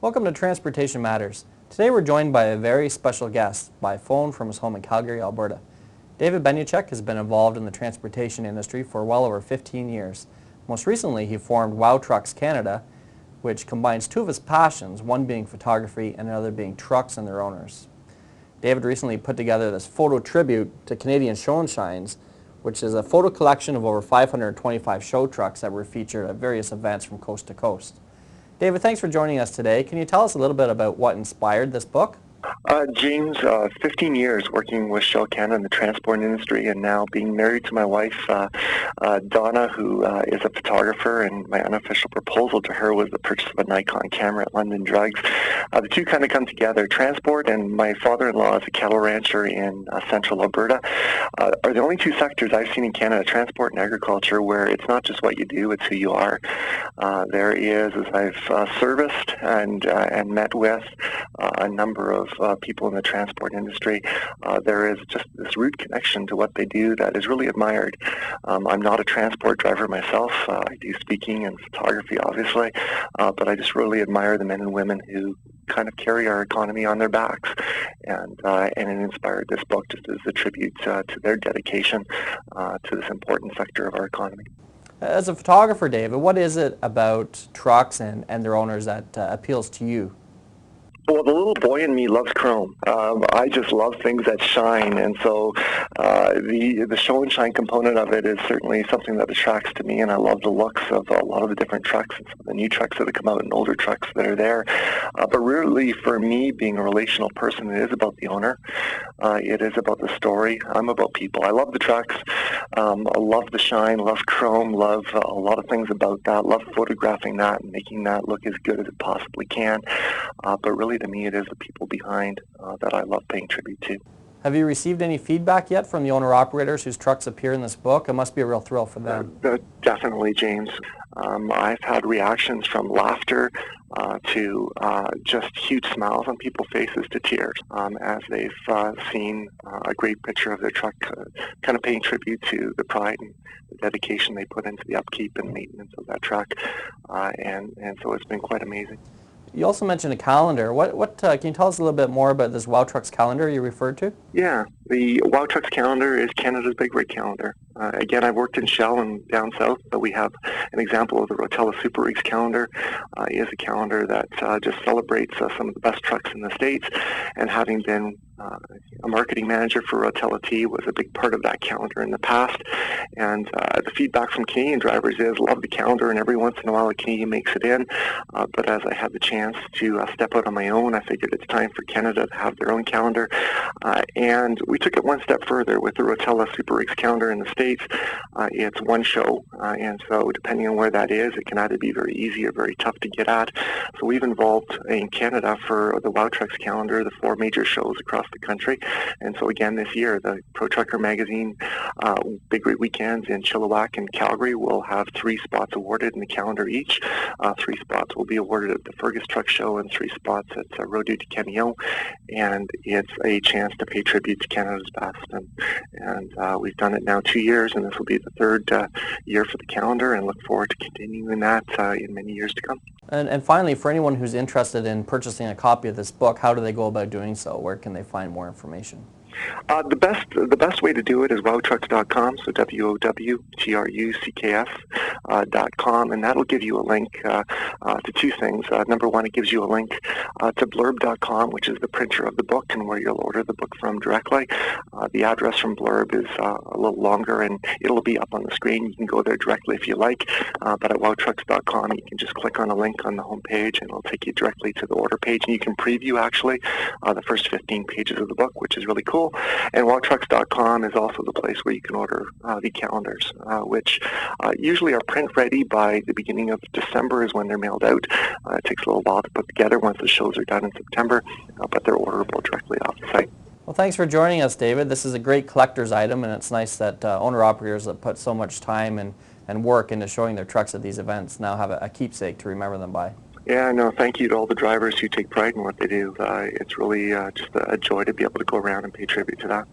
Welcome to Transportation Matters. Today we're joined by a very special guest by phone from his home in Calgary, Alberta. David Benyachek has been involved in the transportation industry for well over 15 years. Most recently he formed Wowtrucks Canada, which combines two of his passions, one being photography and another being trucks and their owners. David recently put together this photo tribute to Canadian Show and Shines, which is a photo collection of over 525 show trucks that were featured at various events from coast to coast. David, thanks for joining us today. Can you tell us a little bit about what inspired this book? James, 15 years working with Shell Canada in the transport industry, and now being married to my wife, Donna, who is a photographer, and my unofficial proposal to her was the purchase of a Nikon camera at London Drugs. The two kind of come together. Transport and my father-in-law is a cattle rancher in central Alberta are the only two sectors I've seen in Canada, transport and agriculture, where it's not just what you do, it's who you are. There is, as I've serviced and met with a number of people in the transport industry, there is just this root connection to what they do that is really admired. I'm not a transport driver myself. I do speaking and photography, obviously, but I just really admire the men and women who kind of carry our economy on their backs, and it inspired this book just as a tribute to their dedication to this important sector of our economy. As a photographer, David, what is it about trucks and their owners that appeals to you? Well, the little boy in me loves chrome. I just love things that shine, and so the show and shine component of it is certainly something that attracts to me, and I love the looks of a lot of the different trucks, and some of the new trucks that have come out and older trucks that are there. But really, for me, being a relational person, it is about the owner. It is about the story. I'm about people. I love the trucks. I love the shine, love chrome, love a lot of things about that, love photographing that and making that look as good as it possibly can. But really, to me, it is the people behind that I love paying tribute to. Have you received any feedback yet from the owner-operators whose trucks appear in this book? It must be a real thrill for them. Definitely, James. I've had reactions from laughter to just huge smiles on people's faces to tears as they've seen a great picture of their truck, kind of paying tribute to the pride and the dedication they put into the upkeep and maintenance of that truck. And so it's been quite amazing. You also mentioned a calendar. Can you tell us a little bit more about this Wowtrucks calendar you referred to? Yeah, the Wowtrucks calendar is Canada's big rig calendar. Again, I've worked in Shell and down south, but we have an example of the Rotella Super Rigs calendar. It is a calendar that just celebrates some of the best trucks in the States, and having been a marketing manager for Rotella T was a big part of that calendar in the past. And the feedback from Canadian drivers is love the calendar, and every once in a while a Canadian makes it in. But as I had the chance to step out on my own, I figured it's time for Canada to have their own calendar. And we took it one step further with the Rotella Super Rigs calendar in the States. It's one show, and so depending on where that is, it can either be very easy or very tough to get at. So we've involved in Canada for the Wowtrucks calendar the 4 major shows across the country. And so again this year, the Pro Trucker Magazine Big Rig Weekends in Chilliwack and Calgary will have 3 spots awarded in the calendar each. 3 spots will be awarded at the Fergus Truck Show and 3 spots at Road du Camion. And it's a chance to pay tribute to Canada's best. And we've done it now 2 years, and this will be the 3rd year for the calendar, and look forward to continuing that in many years to come. And finally, for anyone who's interested in purchasing a copy of this book, how do they go about doing so? Where can they find more information? The best way to do it is wowtrucks.com, so wowtrucks.com, and that'll give you a link to 2 things. Number one, it gives you a link to blurb.com, which is the printer of the book and where you'll order the book from directly. The address from Blurb is a little longer, and it'll be up on the screen. You can go there directly if you like, but at wowtrucks.com, you can just click on a link on the home page, and it'll take you directly to the order page, and you can preview, actually, the first 15 pages of the book, which is really cool. And wowtrucks.com is also the place where you can order the calendars, which usually are print ready by the beginning of December is when they're mailed out. It takes a little while to put together once the shows are done in September, but they're orderable directly off the site. Well, thanks for joining us, David. This is a great collector's item, and it's nice that owner-operators that put so much time and work into showing their trucks at these events now have a keepsake to remember them by. Yeah, no, thank you to all the drivers who take pride in what they do. It's really just a joy to be able to go around and pay tribute to that.